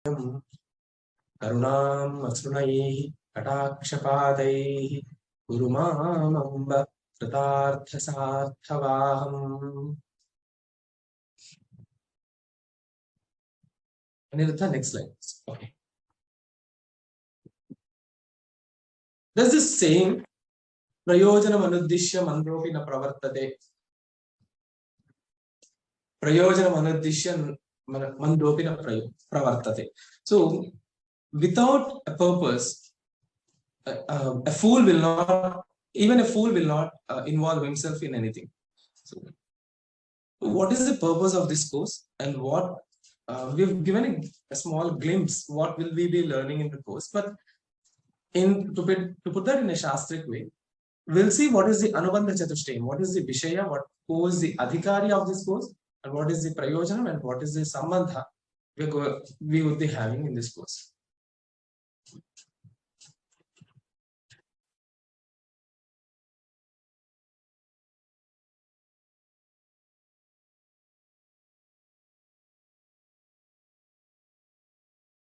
करुणाम् असृणैः कटाक्षपादैः कुरु मामम्ब कृतार्थसार्थवाहम्. Aniruddha, next slide. Okay. There's this saying, prayojanam anuddishya mandropi na pravartate. Prayojanam anuddishya mandropi na pravartate. So, without a purpose, a fool will not, even a fool will not involve himself in anything. So, what is the purpose of this course, and what we've given a small glimpse what will we be learning in the course, but to put that in a shastric way, we'll see what is the Anubandha Chatushtayam, what is the Vishaya, who is the Adhikari of this course, and what is the Prayojanam, and what is the Sambandha we would be having in this course.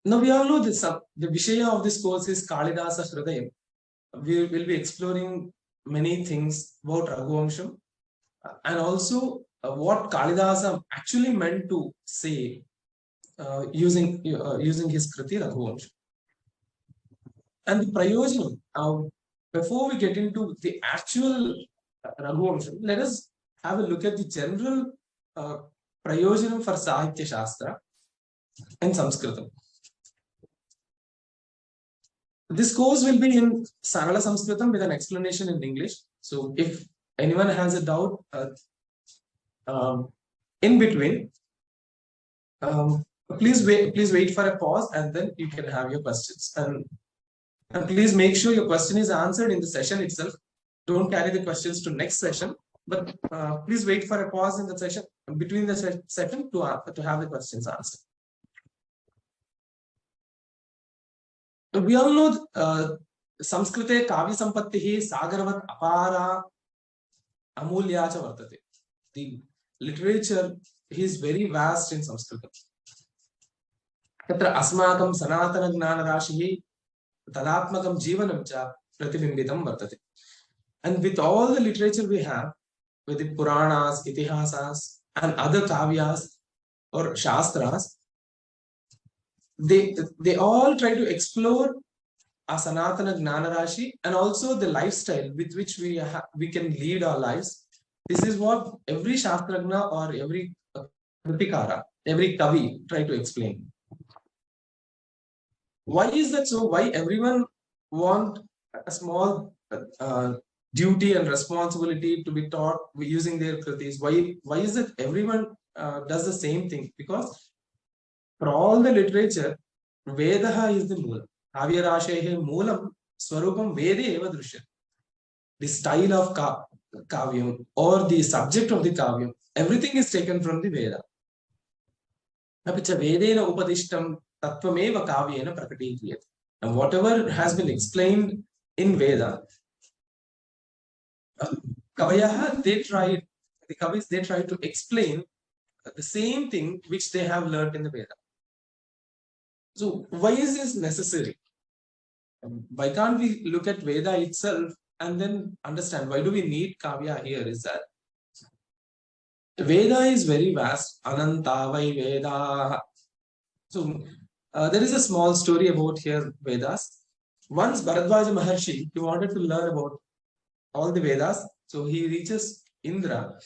Now we all know this. The Vishaya of this course is Kalidasa Hridayam. We will be exploring many things about Raghuwamsham, and also what Kalidasa actually meant to say using his Kriti Raghuwamsham. And the Prayojanam, before we get into the actual Raghuwamsham, let us have a look at the general Prayojanam for Sahitya Shastra and Sanskritam. This course will be in Sarala Sanskritam with an explanation in English. So if anyone has a doubt in between, please wait for a pause, and then you can have your questions. And please make sure your question is answered in the session itself. Don't carry the questions to next session, but please wait for a pause in the session, between the session, to have the questions answered. We all know Samskrite Kavya Sampattihi Sagaravat Apara Amulya cha vartate. The literature is very vast in Sanskrit. Tatra asmakam sanatana gnana rashihi tadatmakam jivanam cha pratibimbitam vartate. And with all the literature we have, with the Puranas, Itihasas, and other Kavyas or Shastras, they all try to explore a Sanatana Gnana Rashi, and also the lifestyle with which we can lead our lives. This is what every Shastragna or every Kritikara, every Kavi try to explain. Why is that so? Why everyone want a small duty and responsibility to be taught using their kritis? Why is it everyone does the same thing? Because for all the literature, Vedaha is the Moolam. Kavyarashehe Moolam Swarupam Vede Eva Drushya. The style of Kavyam or the subject of the Kavyam, everything is taken from the Veda. Apicha Vedena Upadishtam Tattvameva Kavyena Prakatiyate. And whatever has been explained in Veda, the Kavis, they try to explain the same thing which they have learned in the Veda. So why is this necessary? Why can't we look at Veda itself and then understand why do we need Kavya here? Is that Veda is very vast. Anantavai Veda. So there is a small story about here Vedas. Once Bharadwaja Maharshi, he wanted to learn about all the Vedas. So he reaches Indra,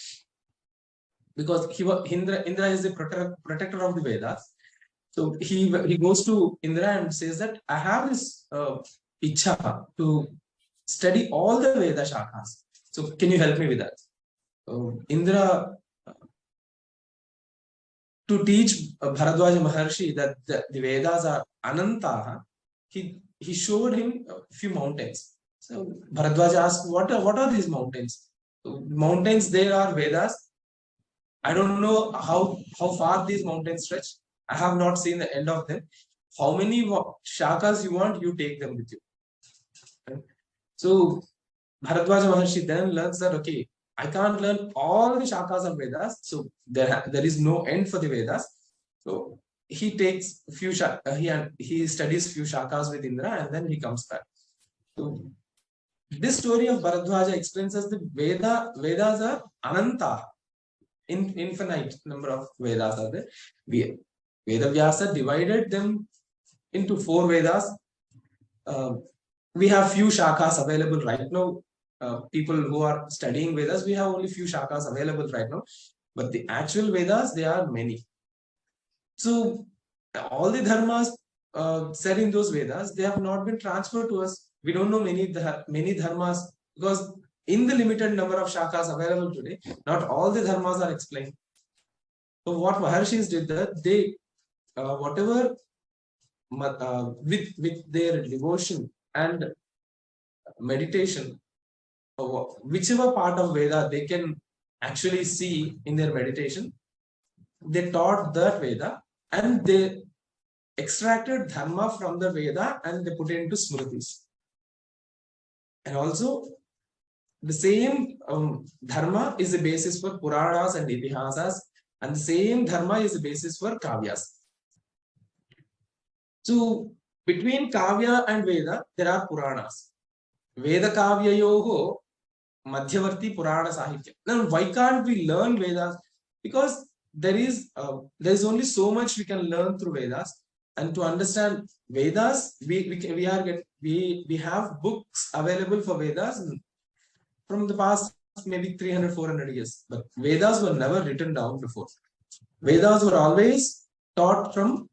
because Indra is the protector of the Vedas. So he goes to Indra and says that I have this ichha to study all the Veda shakhas. So can you help me with that? Indra, to teach Bharadwaja Maharshi that the Vedas are Anantaha, he showed him a few mountains. So Bharadwaja asked, what are these mountains? So, mountains there are Vedas. I don't know how far these mountains stretch. I have not seen the end of them. How many shakas you want, you take them with you. Okay. So Bharadwaja Maharshi then learns that, okay, I can't learn all the shakas of Vedas. So there is no end for the Vedas. So he takes few he studies few shakas with Indra, and then he comes back. So this story of Bharadwaja explains us the Vedas are ananta, infinite number of Vedas are there. Vedavyasa divided them into 4 Vedas. We have few shakas available right now. People who are studying Vedas, we have only few shakas available right now. But the actual Vedas, there are many. So all the dharmas said in those Vedas, they have not been transferred to us. We don't know many dharmas, because in the limited number of shakas available today, not all the dharmas are explained. So what Maharshis did, that they whatever with their devotion and meditation, whichever part of Veda they can actually see in their meditation, they taught that Veda, and they extracted dharma from the Veda and they put it into Smritis. And also, the same dharma is the basis for Puranas and Itihasas, and the same dharma is the basis for Kavyas. So, between Kavya and Veda, there are Puranas. Veda Kavya Yoho Madhyavarti Purana Sahitya. Now, why can't we learn Vedas? Because there is only so much we can learn through Vedas. And to understand Vedas, we have books available for Vedas from the past maybe 300-400 years. But Vedas were never written down before. Vedas were always taught from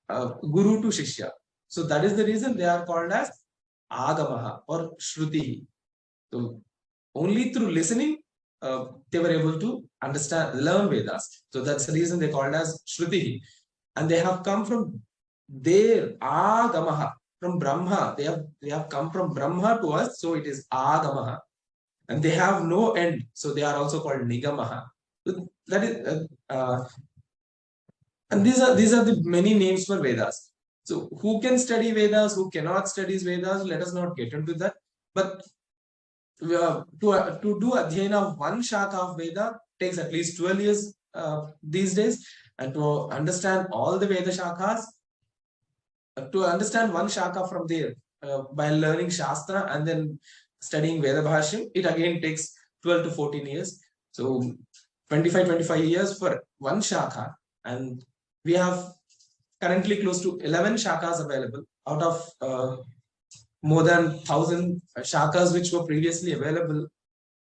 Guru to Shishya. So that is the reason they are called as Agamaha or Shruti. So only through listening, they were able to learn Vedas. So that's the reason they called as Shruti. And they have come from there, Agamaha, from Brahma. They have come from Brahma to us, so it is Agamaha. And they have no end, so they are also called Nigamaha. That is, and these are the many names for Vedas. So who can study Vedas, who cannot study Vedas, let us not get into that. But to do adhyayana of one shaka of Veda takes at least 12 years these days. And to understand all the Veda shakas, to understand one shaka from there by learning Shastra and then studying Veda Bhashyam, it again takes 12 to 14 years. So 25 years for one shaka, and we have currently close to 11 shakas available out of more than 1,000 shakas which were previously available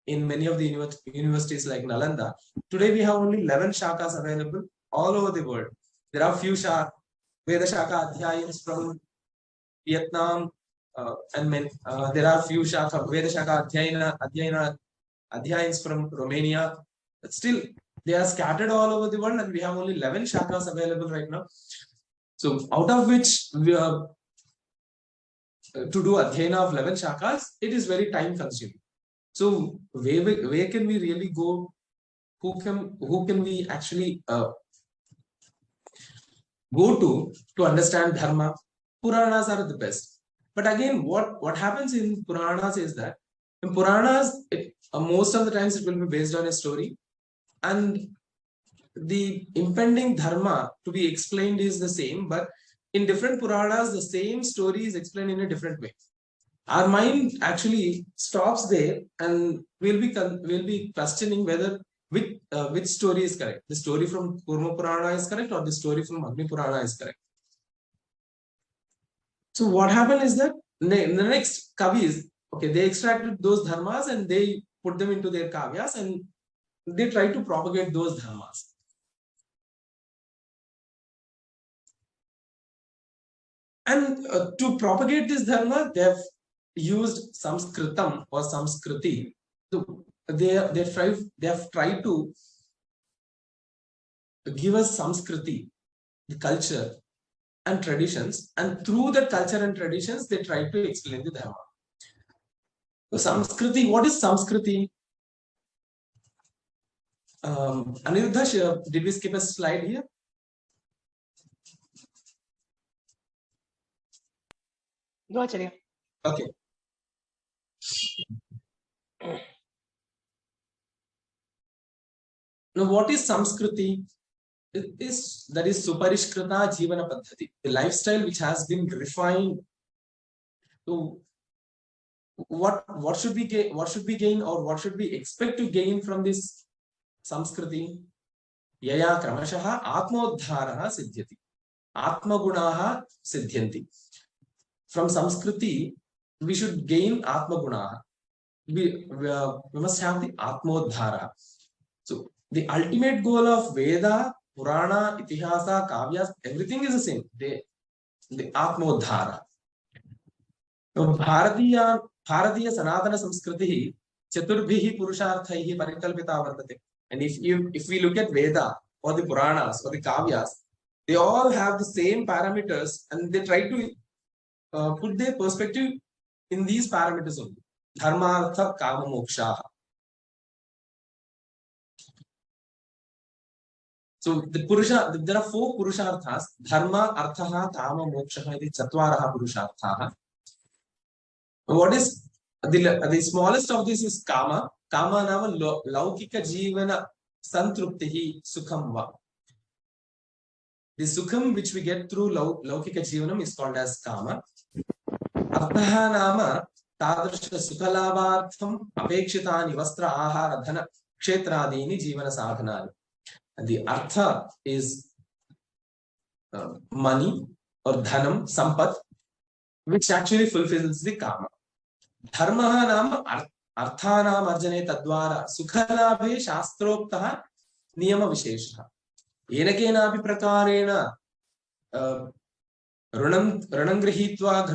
in many of the universities like Nalanda. Today we have only 11 shakas available all over the world. There are few Veda Shaka Adhyayans from Vietnam, and there are few Veda Shaka Adhyayans from Romania. But still, they are scattered all over the world, and we have only 11 shakas available right now. So out of which we are to do adhyayana of 11 shakas, it is very time consuming. So where can we really go? Who can we actually go to understand dharma? Puranas are the best. But again, what happens in Puranas is that in Puranas, most of the times it will be based on a story, and the impending dharma to be explained is the same, but in different Puranas, the same story is explained in a different way. Our mind actually stops there, and we'll be questioning whether which story is correct. The story from Kurma Purana is correct, or the story from Agni Purana is correct. So what happened is that the next kavis, okay, they extracted those dharmas and they put them into their kavyas, and they try to propagate those dharmas. And to propagate this dharma, they have used Sanskritam or Samskriti. So they have tried to give us Samskriti, the culture and traditions, and through that culture and traditions, they try to explain the dharma. So Samskriti, what is Samskriti? Aniruddha, did we skip a slide here? Go, Acharya. Okay. Now, what is Samskriti? that is Suparishkrita Jivana Paddhati, the lifestyle which has been refined to what should we gain or what should we expect to gain from this Samskriti? Yaya Kramashah Atmodharaha Siddhyati. Atmagunaha Siddhyanti. From Samskriti, we should gain Atmagunaha. We must have the Atmodhara. So the ultimate goal of Veda, Purana, Itihasa, Kavyas, everything is the same. The Atmodhara. So Bharatiya Sanatana Samskriti Chaturbhihi Purusharthaihi Parikalpita Vartate. And if we look at Veda or the Puranas or the Kavyas, they all have the same parameters and they try to put their perspective in these parameters only. Dharma, Artha, Kama, Moksha. So there are 4 Purusharthas: Dharma, Artha, Kama, Moksha, iti Chatvaraha Purusharthaha. What is the smallest of this is Kama. Kama nama Laukika Jivana Santruptihi Sukham Va. The Sukham which we get through Laukika Jivanam is called as Kama. Artha nama Tadrsha Sukhalabhartham Apekshitani Vastra Ahara Dhana Kshetradini Jivana Sadhanani. And the Artha is money or Dhanam, Sampat, which actually fulfills the Kama. Dharma nama Arthanam Arjane Tadvara Sukhalabhe Shastroktaha Niyama Vishesha. Yenakena api prakarena Ranam Grihitva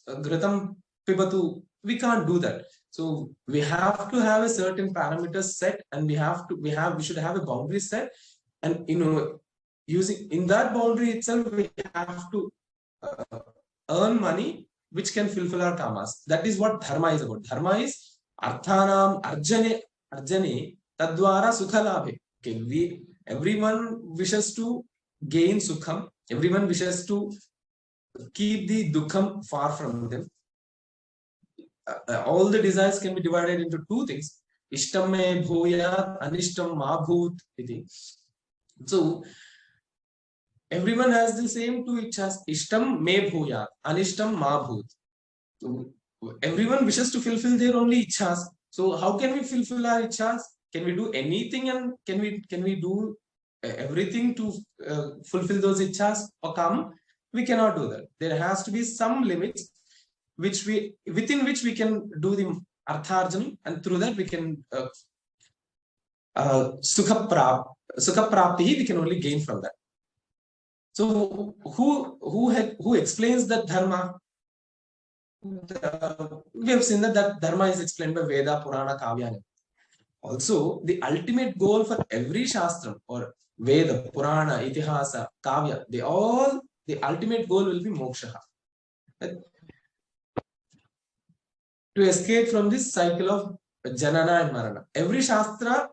Ghritam Pibatu. We can't do that. So we have to have a certain parameters set, and we should have a boundary set, and using in that boundary itself we have to earn money which can fulfill our kamas. That is what dharma is about. Dharma is arthanam arjane tadwara sukhalabhe. Okay, everyone wishes to gain sukham. Everyone wishes to keep the dukham far from them. All the desires can be divided into 2 things: ishtam me bhuyat, anishtam ma bhut. So everyone has the same 2 ichhas: ishtam me bhuyat, anishtam ma bhut. So everyone wishes to fulfill their only ichhas. So how can we fulfill our ichhas? Can we do anything, and can we do everything to fulfill those ichhas or come? We cannot do that. There has to be some limits within which we can do the artharjanam, and through that we can sukha prapti we can only gain from that. So who explains that dharma? We have seen that dharma is explained by Veda, Purana, Kavya. Also, the ultimate goal for every shastra or Veda, Purana, Itihasa, Kavya, the ultimate goal will be moksha. To escape from this cycle of janana and marana. Every shastra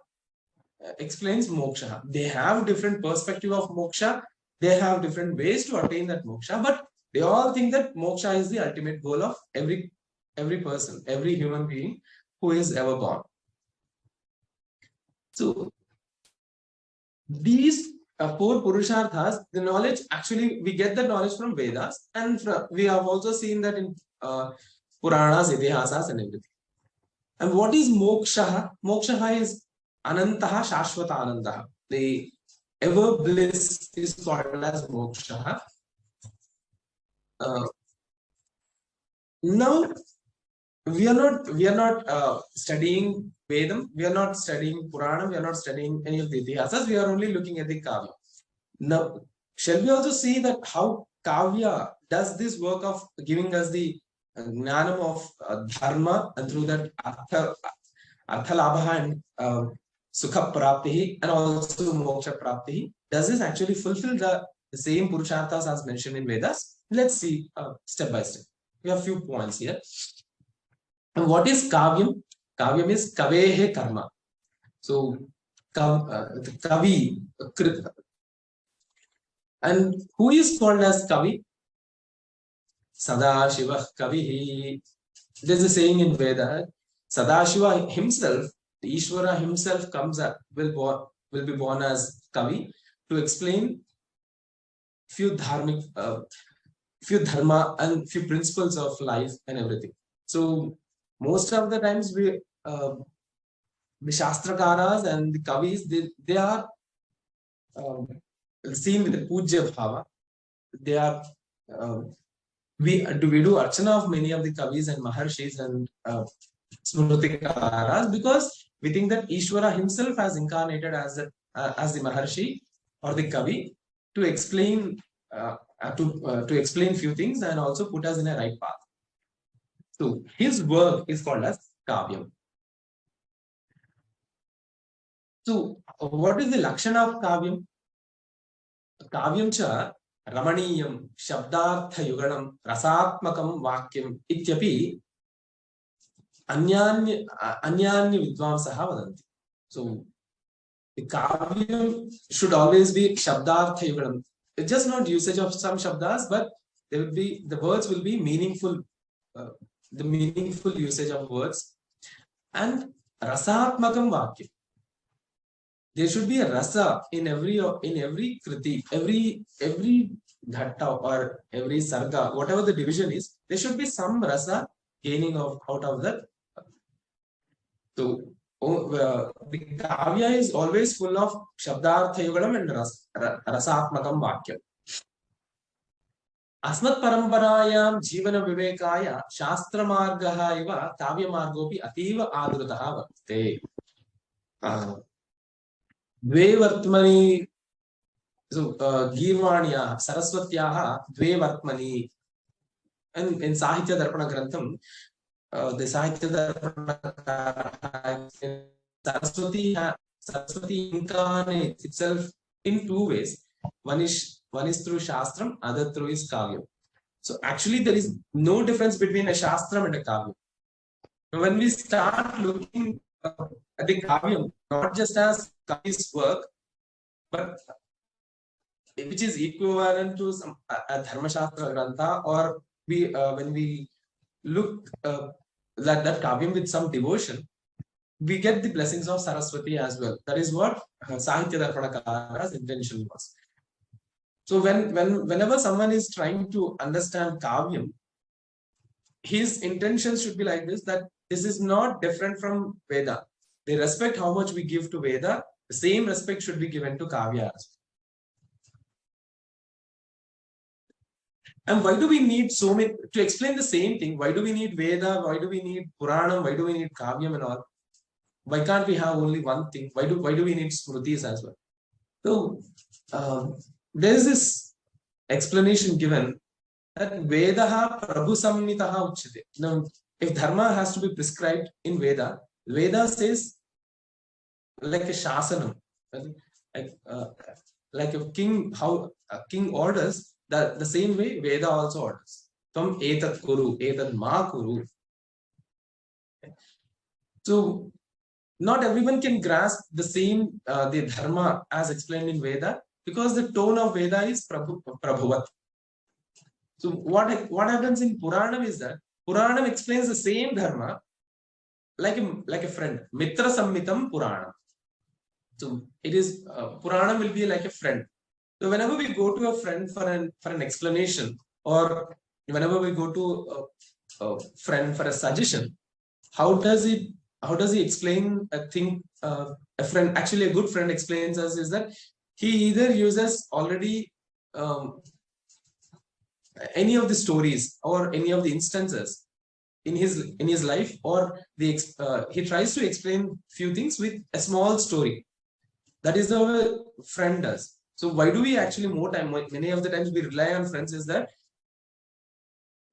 explains moksha. They have different perspective of moksha. They have different ways to attain that moksha, but they all think that moksha is the ultimate goal of every person, every human being who is ever born. So these 4 Purusharthas, the knowledge, actually we get the knowledge from Vedas, and we have also seen that in Puranas, Itihasas and everything. And what is moksha? Moksha is anantaha shashvata anantaha. The ever bliss is called as moksha. Now we are not studying Vedam, we are not studying Purana, we are not studying any of the Itihasas, we are only looking at the Kavya. Now, shall we also see that how Kavya does this work of giving us the Gnanam of Dharma, and through that Artha Labha and Sukha Prapti and also Moksha Prapti? Does this actually fulfill the same Purusharthas as mentioned in Vedas? Let's see step by step. We have a few points here. And what is Kavyam? Kavyam is Kavehe Karma. So, Kavi. And who is called as Kavi? Sadashiva Kavihi. There's a saying in Veda, Sadashiva himself, the Ishvara himself comes up, will be born as Kavi. to explain few dharma and few principles of life and everything. So most of the times the Shastrakaras and the Kavis, they are seen with the Puja Bhava. They are we do archana of many of the Kavis and Maharshis and Smrutikaras because we think that Ishvara himself has incarnated as the Maharshi or the Kavi to explain to explain few things and also put us in a right path. So his work is called as Kavyam. So what is the Lakshana of Kavyam? Kavyam cha Ramaniyam Shabdartha Yuganam Rasatmakam Vakyam Ityapi Anyanya Vidvamsaha Vadanti. So the Kavyam should always be Shabdartha Yuganam. It's just not usage of some Shabdas, but there will be the words will be meaningful, the meaningful usage of words, and Rasatmakam Vakyam. There should be a rasa in every kriti, every ghatta or every sarga, whatever the division is. There should be some rasa gaining out of that. So the kavya is always full of shabdartha yugalam and rasatmakam vakyam. Asmat paramparayam jivana vivekaya shastra margaha iva kavya margopi ativa adrutaha vartate. Dve vartmani, so Girvanya, Saraswatyaha, Dve vartmani. And in Sahitya Darpana Grantham, the Sahitya Darpana Saraswati incarnates itself in two ways. One is through Shastram, other through is Kavyam. So actually there is no difference between a Shastram and a Kavyam. When we start looking at the Kavyam, not just as Kavi's work, but which is equivalent to some a Dharma Shastra Grantha, or we when we look that Kavyam with some devotion, we get the blessings of Saraswati as well. That is what Sahitya Darpanakara's intention was. So whenever someone is trying to understand Kavyam, his intention should be like this, that this is not different from Veda. They respect how much we give to Veda, the same respect should be given to Kavya. And why do we need so many, to explain the same thing, why do we need Veda, why do we need Puranam, why do we need Kavyam and all? Why can't we have only one thing? Why do we need Smrutis as well? So there is this explanation given that Vedaha Prabhu Samnitaha Uchyate. Now, if Dharma has to be prescribed in Veda, Veda says like a shasanam, like a king, how a king orders, that the same way Veda also orders. From etat kuru, etat ma kuru. So not everyone can grasp the same the Dharma as explained in Veda, because the tone of Veda is Prabhuvat. So what happens in Puranam is that Puranam explains the same Dharma like a friend. Mitra Sammitam Puranam. So it is Puranam will be like a friend. So whenever we go to a friend for an explanation, or whenever we go to a friend for a suggestion, how does he explain a thing? A friend, actually a good friend explains us is that he either uses already any of the stories or any of the instances in his life, or he tries to explain few things with a small story. That is how a friend does. So why do we actually more time? Many of the times we rely on friends is that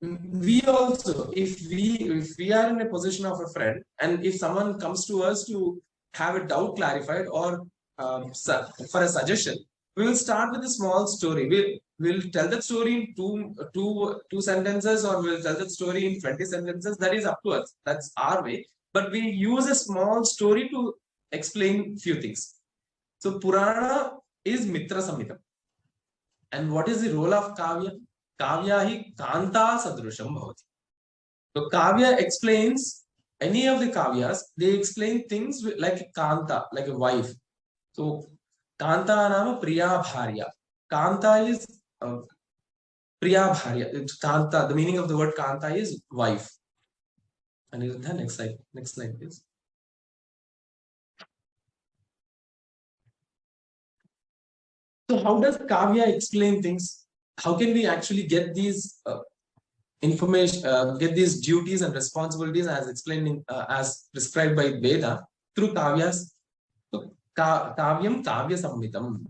we also, if we are in a position of a friend, and if someone comes to us to have a doubt clarified or for a suggestion, we will start with a small story. We'll tell that story in two sentences, or we'll tell that story in 20 sentences. That is up to us. That's our way. But we use a small story to explain few things. So Purana is Mitra Samhitam. And what is the role of Kavya? Kavya hi Kanta Sadrusham Bhavati. So Kavya explains, any of the Kavyas, they explain things like a Kanta, like a wife. So Kanta nama Priya Bharya. Kanta is Priya Bharya. Kanta, the meaning of the word Kanta is wife. And the next slide. Next slide, please. So how does Kavya explain things? How can we actually get these information, get these duties and responsibilities as explained in, as prescribed by Veda through Kavyas? So, Kavyam Kavya Samhitam.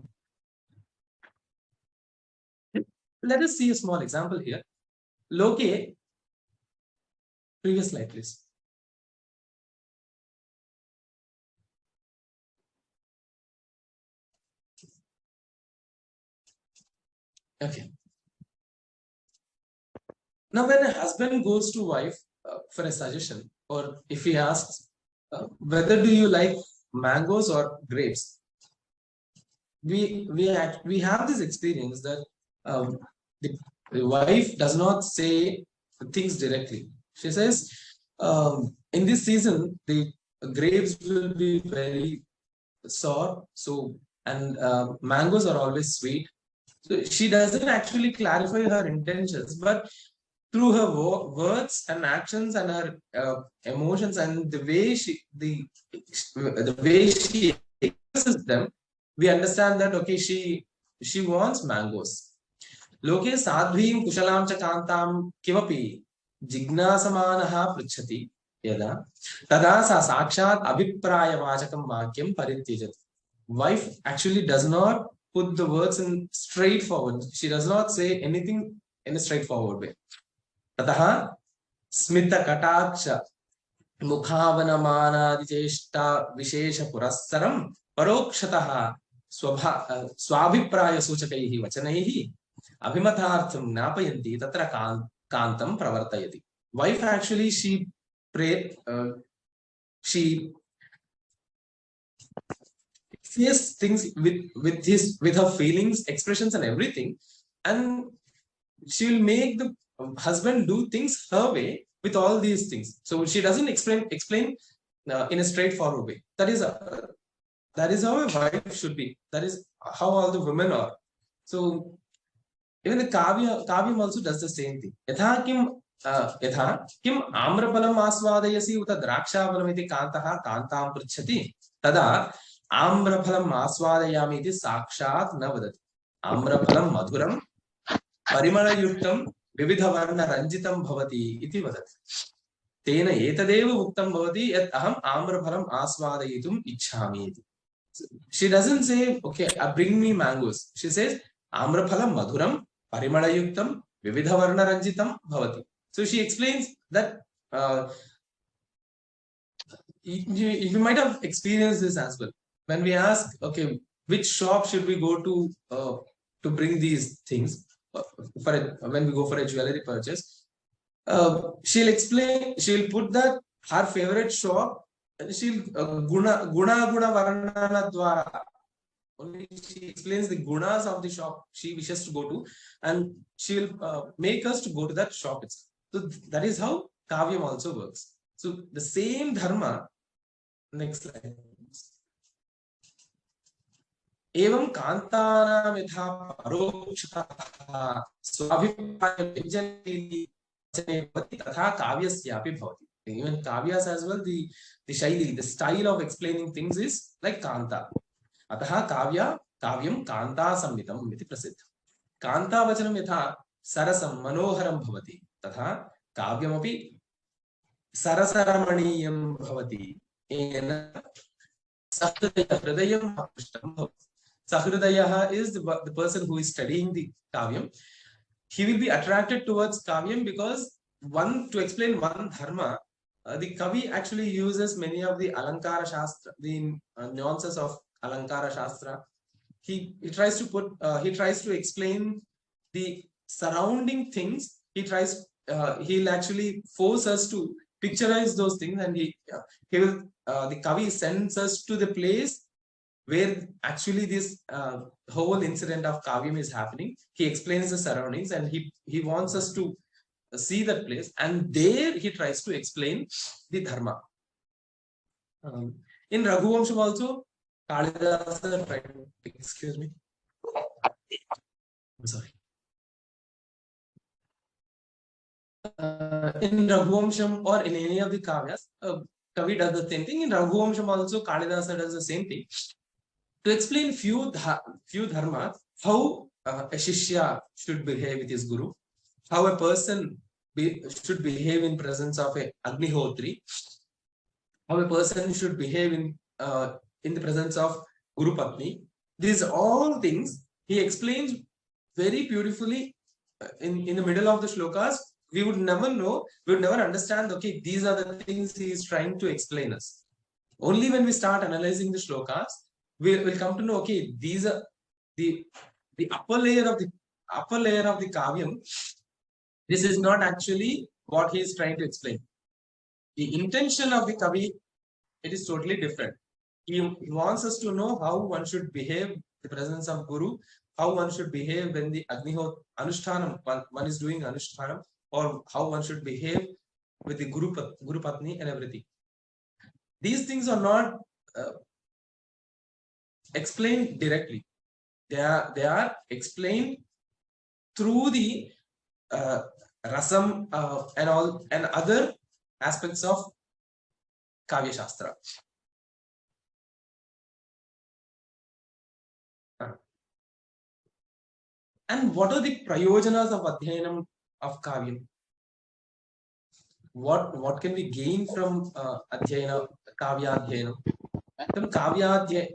Let us see a small example here. Loke, previous slide, please. Okay. Now, when a husband goes to wife for a suggestion, or if he asks, whether do you like mangoes or grapes, we have this experience that the wife does not say things directly. She says, in this season, the grapes will be very sour, so and mangoes are always sweet. So she doesn't actually clarify her intentions, but through her words and actions and her emotions and the way she expresses them, we understand that okay, she wants mangoes. Loke sadhvim kushalam cha kantam kimapi jignasamanah pruchhati yada tada sa sakshat abhiprayavachakam vakyam parityajati. Wife actually does not put the words in straightforward. She does not say anything in a straightforward way. Tataha smita kataksha mukhavanamanaadicheshta vishesha purassaram parokshataha swabhipraya suchakaihi vachanaihi abhimathartham napayanti tatra kantam pravartayati. Wife actually she says things with her feelings, expressions, and everything, and she will make the husband do things her way with all these things. So she doesn't explain in a straightforward way. That is how a wife should be. That is how all the women are. So even the Kavyam also does the same thing. Yatha kim amrapalam asvadayasi uta drakshapalam iti kantaha kantam pruchhati tada amraphalam asvadayami iti sakshat na vadati. Amraphalam madhuram परिमलयुक्तं विविधवर्ण रंजितं भवति इति वदति. तेन एतदेव उक्तं भवति यत् अहम् आम्रफलम् आस्वादयितुम् इच्छामि इति. She doesn't say, okay, bring me mangoes. She says, आम्रफलं मधुरं परिमलयुक्तं विविधवर्ण रंजितं भवति. So she explains that you might have experienced this as well. When we ask, okay, which shop should we go to bring these things? When we go for a jewelry purchase, she'll put that her favorite shop, and she'll guna varnana dwara. Only she explains the gunas of the shop she wishes to go to, and she'll make us to go to that shop itself. So that is how Kavyam also works. So the same dharma. Next slide. एवं कांतानां यथा परोक्षतः स्वाभिप्रायविजयति तथा काव्यस्यापि भवति. Even Kavyas as well, the shaili, the style of explaining things is like Kanta. Ataha kavyam Kanta samhitam iti prasiddha. Kanta vachanam yatha sarasam manoharam bhavati तथा काव्यमपि सरसरमणीयं भवति. येन सहृदयं आकृष्टं भवति. Sahridaya is the person who is studying the Kavyam. He will be attracted towards Kavyam because to explain one dharma, the Kavi actually uses many of the Alankara Shastra, the nuances of Alankara Shastra. He tries to explain the surrounding things. He'll actually force us to picturize those things, and the Kavi sends us to the place where actually this whole incident of Kavyam is happening. He explains the surroundings, and he wants us to see that place, and there he tries to explain the dharma. In Raghuwamsham also, Kalidasa tried, excuse me, I'm sorry. In Raghuwamsham or in any of the Kavyas, Kavi does the same thing. In Raghuwamsham also, Kalidasa does the same thing. To explain few dharmas, how a Shishya should behave with his Guru, how a person should behave in presence of a Agnihotri, how a person should behave in the presence of Guru Patni. These all things he explains very beautifully in the middle of the shlokas. We would never know, we would never understand, okay, these are the things he is trying to explain us. Only when we start analyzing the shlokas, we'll come to know, okay, these are the upper layer of the kavyam. This is not actually what he is trying to explain. The intention of the kavi, it is totally different. He wants us to know how one should behave in the presence of Guru, how one should behave when the Agnihot Anushtanam, one is doing Anushtanam, or how one should behave with the Guru Patni and everything. These things are not explained directly. They are explained through the rasam and other aspects of Kavya Shastra. And what are the prayojanas of Adhyanam of Kavyam? What can we gain from Adhyayana, Kavya Adhyanam? From Kavya Adhyanam,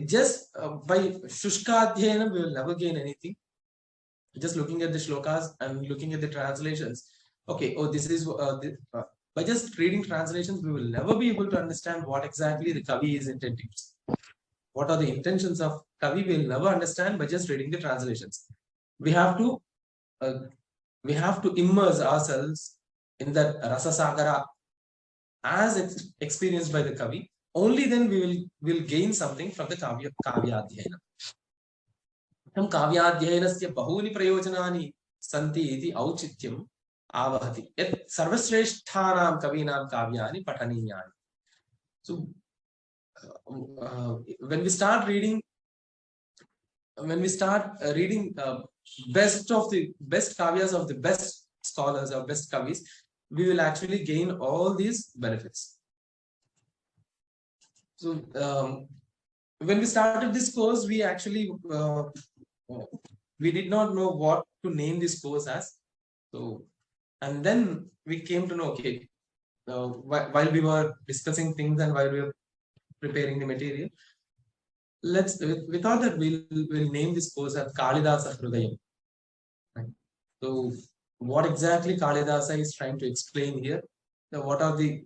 just by Shushka Adhyanam, we will never gain anything. Just looking at the shlokas and looking at the translations. Okay, oh, this is by just reading translations, we will never be able to understand what exactly the Kavi is intending. What are the intentions of Kavi? We will never understand by just reading the translations. We have to immerse ourselves in that Rasa Sagara as experienced by the Kavi. Only then we will gain something from the Kavya Adhyayana. काव्याध्ययनस्य बहूनि प्रयोजनानि सन्ति इति औचित्यम् आवहति यत् सर्वश्रेष्ठानां कवीनां काव्यानि पठनीयानि. So when we start reading best kavyas of the best scholars or best kavis, we will actually gain all these benefits. So when we started this course, we actually we did not know what to name this course as. So, and then we came to know, okay, while we were discussing things and while we were preparing the material, we thought that we'll name this course as Kalidasa Hrudayam. Right? So, what exactly Kalidasa is trying to explain here? What are the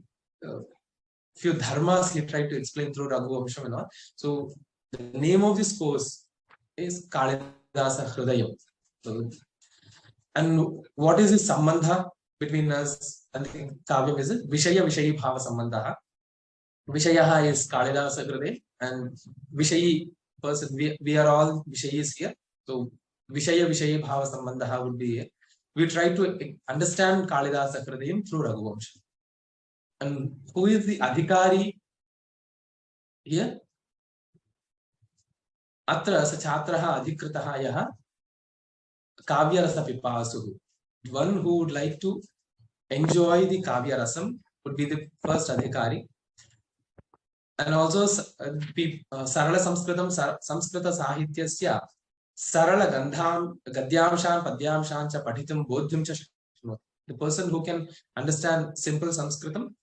few dharmas he tried to explain through Raghuwamsham and all. So, the name of this course is Kalidasa Hrudayam. So, and what is the sambandha between us and the Kavyam is it? Vishaya Vishayi Bhava Sambandha. Vishayaha is Kalidasa Hruday and Vishayi person, we are all Vishayis here. So Vishaya Vishayi Bhava Sambandha would be here. We try to understand Kalidasa Hrudayam through Raghuwamsham. And who is the Adhikari here? Atra Sachatraha Adhikritaha Yaha Kavya Rasa Pipasuhu. One who would like to enjoy the Kavya Rasam would be the first Adhikari. And also Sarala Samskritam Samskrita Sahityasya Sarala Gandham Gadyamshan Padyamshan Cha Patitum Bodhyam Cha. The person who can understand simple Sanskritam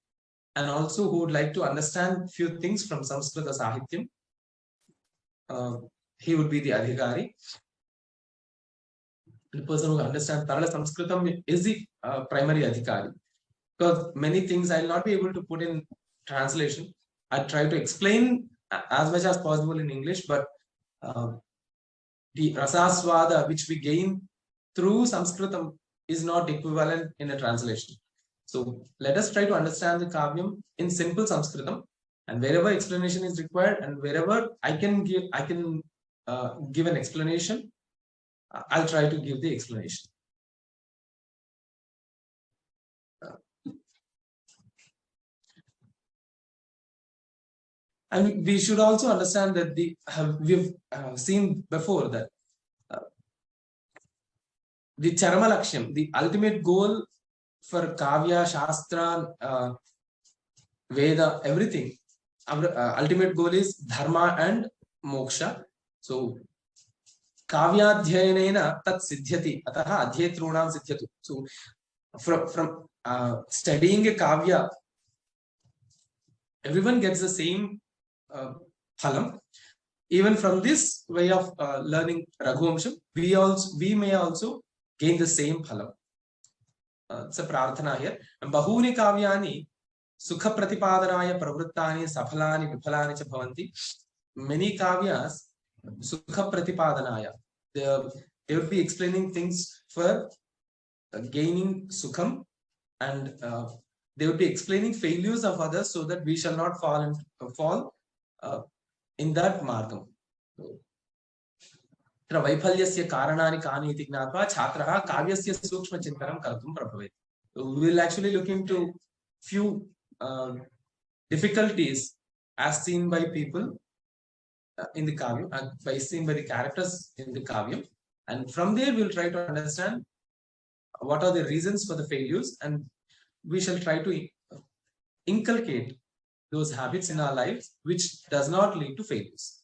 and also who would like to understand few things from Samskrita Sahityam, he would be the Adhikari. The person who understands Tarala Sanskritam is the primary Adhikari. Because many things I will not be able to put in translation. I try to explain as much as possible in English, but the Rasaswada which we gain through Sanskritam is not equivalent in a translation. So let us try to understand the Kavyam in simple Sanskritam, and wherever explanation is required and wherever I can give an explanation, I'll try to give the explanation. And we should also understand that we've seen before that the Charma Laksham, the ultimate goal for Kavya, Shastra, Veda, everything, our ultimate goal is Dharma and Moksha. So, Kavyadhyayanena tat siddhyati, ataha adhyetrunam siddhyatu. So, from studying a Kavya, everyone gets the same phalam. Even from this way of learning Raghuwamsham, we may also gain the same phalam. It's a prarthana here. Bahuni kavyani sukha pratipadanaya pravruttani safalani vifalani cha bhavanti. Many kavyas sukha pratipadanaya. They would be explaining things for gaining sukham, and they would be explaining failures of others so that we shall not fall in that margam. वैफल्यस्य कारणानि कानि इति ज्ञात्वा छात्रः काव्यस्य सूक्ष्मचिन्तनं कर्तुं प्रभवेत्. We will actually look into few difficulties as seen by people in the kavyam, and by seen by the characters in the kavyam, and from there we will try to understand what are the reasons for the failures, and we shall try to inculcate those habits in our lives which does not lead to failures.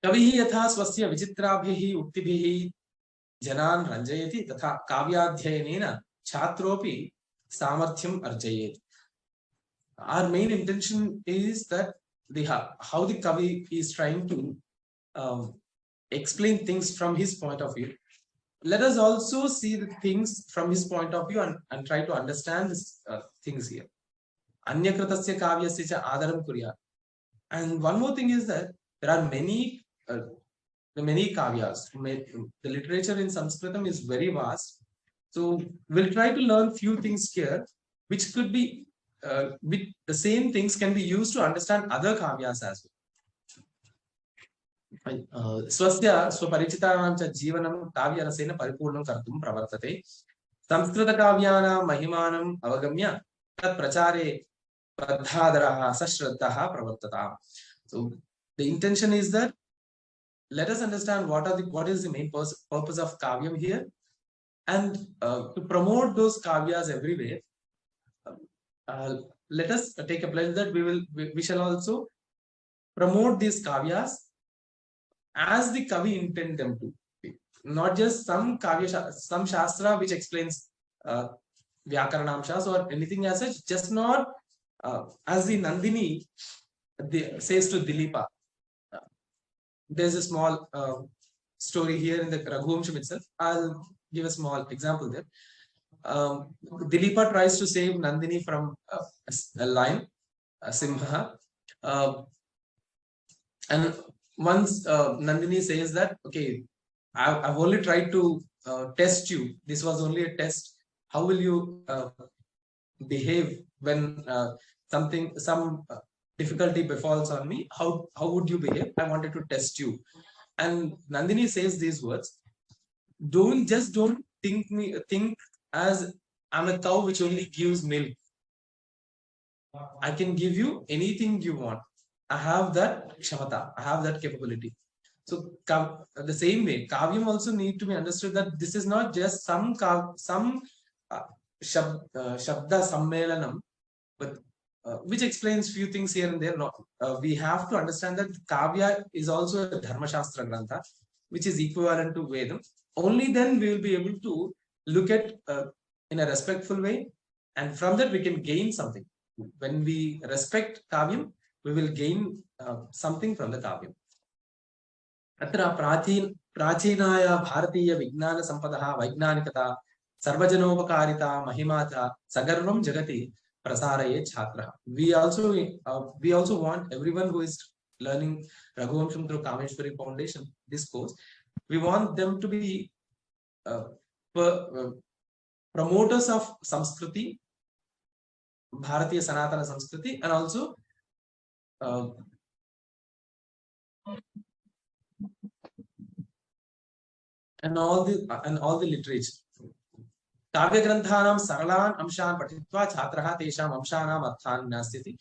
कविः यथा स्वस्य विचित्राभिः उक्तिभिः जनान् रञ्जयति तथा काव्याध्ययनेन छात्रोऽपि सामर्थ्यम् अर्जयेत्. Our main intention is that how the Kavi is trying to explain things from his point of view. Let us also see the things from his point of view and try to understand these things here. Anyakritasya kavyasya cha adaram kuryat. And one more thing is that there are many kavyas. The literature in Sanskritam is very vast. So we'll try to learn few things here, which could be with the same things can be used to understand other kavyas as well. Swasya swaparichitanam cha jivanam kavyarasena paripurnam kartum pravartate. Samskrita kavyana mahimanam avagamya tat prachare padhadaraha sashraddhaha pravartata. So the intention is that let us understand what is the main purpose of kavyam here, and to promote those kavyas everywhere. Let us take a pledge that we shall also promote these kavyas as the Kavi intend them to be. Not just some kavya, some shastra which explains vyakaranamshas or anything as such, just not as the Nandini says to Dilipa. There's a small story here in the Raghuwamsham itself. I'll give a small example there. Dilipa tries to save Nandini from a lion, a simha, and once Nandini says that, okay, I've only tried to test you. This was only a test. How will you behave when some difficulty befalls on me? How would you behave? I wanted to test you. And Nandini says these words: don't think as I'm a cow which only gives milk. I can give you anything you want. I have that kshamata. I have that capability. So the same way, kavyam also need to be understood that this is not just some shabda sammelanam, but which explains few things here and there. We have to understand that kavya is also a dharma shastra grantha, which is equivalent to Vedam. Only then we will be able to look at in a respectful way, and from that we can gain something. When we respect kavyam, we will gain something from the kavyam. Atra prachinaya bharatiya vijnana sampadaha vaijnanikata sarvajanopakaritā mahimata sagarvam jagati prasaraye chhatra. We also want everyone who is learning Raghuwamsham through Kameshwari Foundation, this course, we want them to be promoters of Samskriti, Bharatiya Sanatana Samskriti, and also and all the literature. काव्यग्रन्थानां सरलान् अंशान् पठित्वा छात्रः तेषाम् अंशानाम् अर्थान् ज्ञास्यति.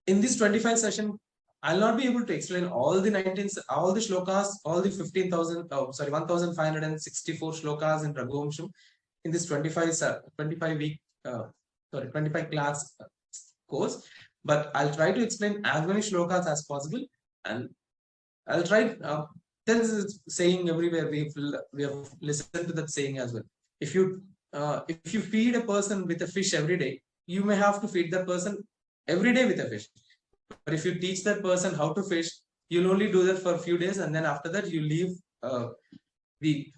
In this 25 session, I'll not be able to explain all the shlokas, all the 1564 shlokas in Raghuwamsham in this 25 class course, but I'll try to explain as many shlokas as possible, and I'll try. There is a saying everywhere. We have listened to that saying as well. If you feed a person with a fish every day, you may have to feed that person every day with a fish. But if you teach that person how to fish, you'll only do that for a few days, and then after that you leave the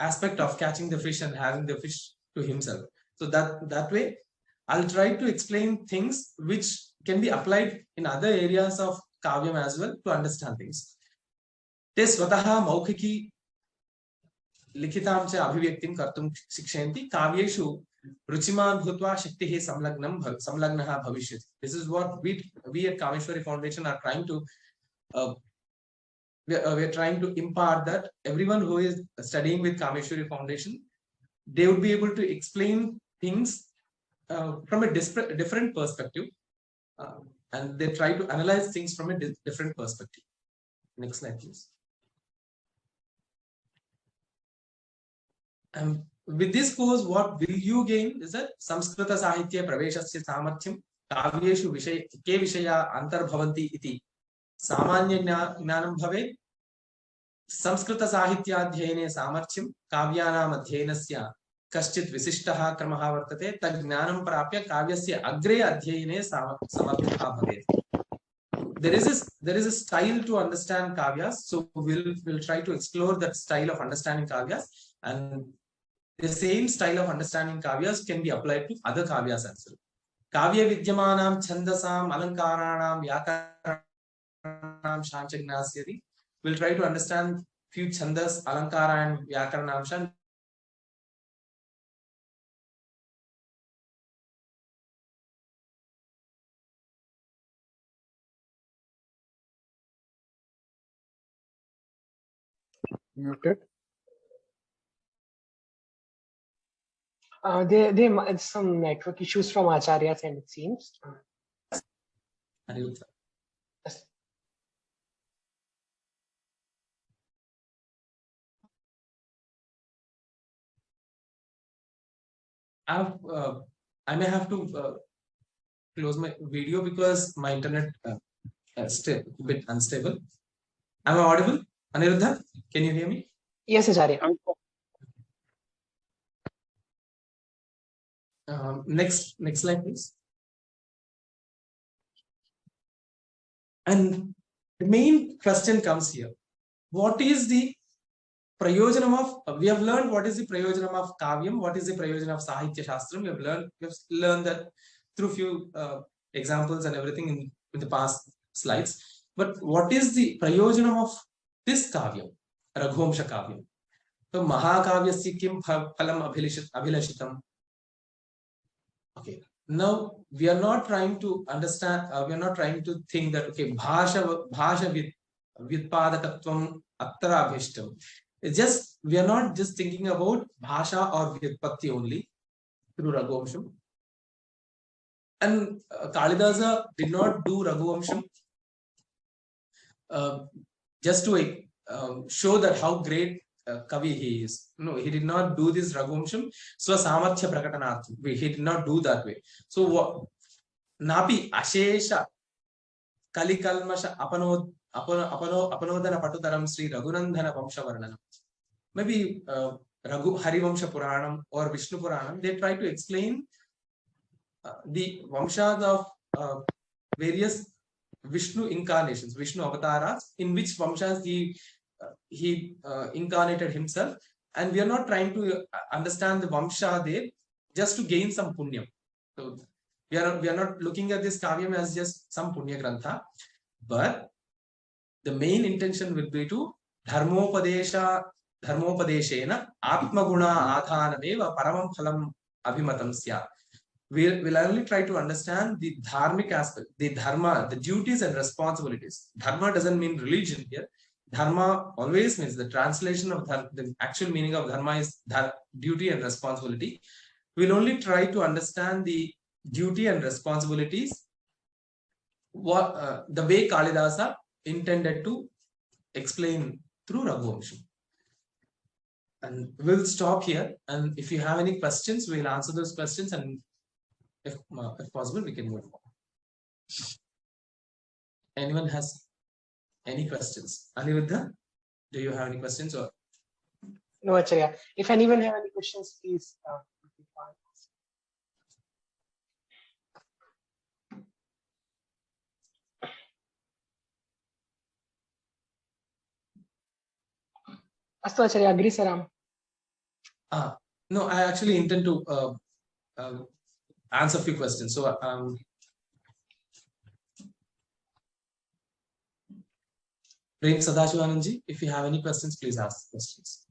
aspect of catching the fish and having the fish to himself. So that way, I'll try to explain things which can be applied in other areas of kavyam as well to understand things. Te swataha maukhiki लिखितां च अभिव्यक्तिं कर्तुं शिक्षयन्ति काव्येषु रुचिमान् भूत्वा शक्तिः संलग्नः भविष्यति. This is what we at Kameshwari Foundation are trying to we are trying to impart, that everyone who is studying with Kameshwari Foundation, they would be able to explain things from a different perspective, and they try to analyze things from a different perspective. Next slide, please. And with this course, what will you gain is that Samskrita Sahitya Praveshasya Samarthyam Kavyeshu ke Vishaya Antarbhavanti iti Samanya Gnanam Bhave Samskrita Sahitya Adhyayane Samarthyam Kavyanam Adhyayanasya Kaschit Visishtaha Kramaha Vartate Tad Gnanam Prapya Kavyasya Agre Adhyayane Samartha Bhavet. There is a style to understand kavyas, so we'll try to explore that style of understanding kavyas, and the same style of understanding kavyas can be applied to other kavyas as well. Kavya vidyamanam chandasam alankaranam vyakaranam shanchagnasyati. We'll try to understand few chandas, alankara and vyakaranam shan. Muted. There some network issues from Acharya's end, it seems. Yes. I may have to close my video because my internet is a bit unstable. Am I audible? Aniruddha, can you hear me? Yes, Acharya. Next slide, please. And the main question comes here. What is the prayojanam of, we have learned what is the prayojanam of kavyam, what is the prayojanam of sahitya shastram. We have learned that through few examples and everything in the past slides. But what is the prayojanam of this kavyam, Raghuwamsha kavyam? So mahakavyasya kim phalam abhilashitam. Okay, now we are not trying to understand, we are not trying to think that, okay, bhasha vyutpadakatvam attara abhishtam. It's just, we are not just thinking about bhasha or vyutpatti only through Raghuwamsham. And Kalidasa did not do Raghuwamsham just to show that how great Kavi he is. No, he did not do this Raghuwamsham Swasamarthya Prakatanartham. He did not do that way. So what Napi Ashesha Kalikalmasha Apanodana Patutaram Sri Raghunandhana Vamshavarnanam. Maybe Raghu Harivamsha Puranam or Vishnu Puranam, they try to explain the Vamshas of various Vishnu incarnations, Vishnu avatars, in which Vamshas he incarnated himself, and we are not trying to understand the Vamsha there just to gain some punyam. So we are not looking at this kavyam as just some punya grantha, but the main intention will be to dharmopadeshena atmaguna adhanameva paramam phalam abhimatam syat. We'll only try to understand the dharmic aspect, the dharma, the duties and responsibilities. Dharma doesn't mean religion here. Dharma always means the translation of the actual meaning of dharma is duty and responsibility. We'll only try to understand the duty and responsibilities the way Kalidasa intended to explain through Raghuwamsham. And we'll stop here. And if you have any questions, we'll answer those questions. And if possible, we can move on. Anyone has any questions? Aniruddha, do you have any questions? Or No, Acharya. If anyone have any questions, please. Astu Acharya, agree, Saram. No, I actually intend to answer a few questions. So, Prem Sadashivananji, if you have any questions, please ask questions.